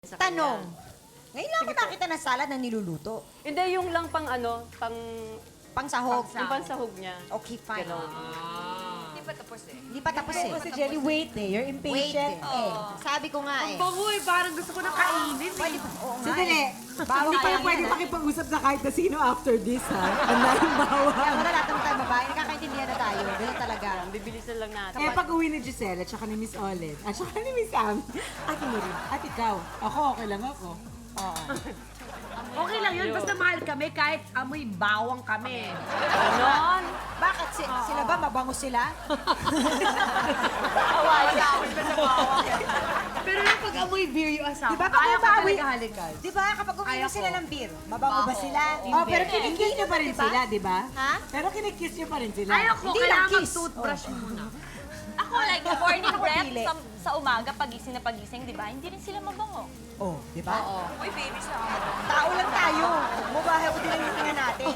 Sa Tanong. kanya. Ngayon lang ako nakita ng salad na niluluto. Hindi, yung lang pang ano, pang Pangsahog. yung pansahog niya. Okay, fine. Ganon. Hindi pa tapos eh. Hindi pa tapos eh. Kasi Jelly, wait eh. You're Wait impatient eh. Sabi ko nga eh. Bango eh, parang gusto ko na kainin Pwede eh. ba? Oo nga Sandali. eh. Bawal Hindi kaya pa pwede yan, makipag-usap sa kahit na sino after this, ha? Ang daming Kaya bawal. wala lahat naman tayo babae. Nakakaintindihan na tayo. Ganun talaga. Bibilisan lang natin. Eh, pag-uwi ni Giselle at saka ni Miss Olen, at saka ni Miss Am, ate mo rin. At ikaw. Ako, okay lang ako. Oo. Okay lang yun, basta mahal kami kahit amoy bawang kami. Ganon. Bakit? Sila ba? Mabango sila? Pero yung pag amoy beer yung asawa, Di ba kapag ayaw ka umawi- talaga halikan. Di ba? Kapag uminom Ayaw sila ko. ng beer, mabango ba sila? Oh, pero kinikiss niyo pa rin Diba? sila, di ba? Ha? Pero kinikiss niyo pa rin sila. Ayaw ko, Hindi lang kailangan kiss. mag-toothbrush muna. Ako, like, morning Ako breath pili. sa umaga, pagising na pagising, di ba? Hindi rin sila mabango. Oh, di ba? Uy, baby sa Tao lang tayo. Mubahay ko din ang hininga natin.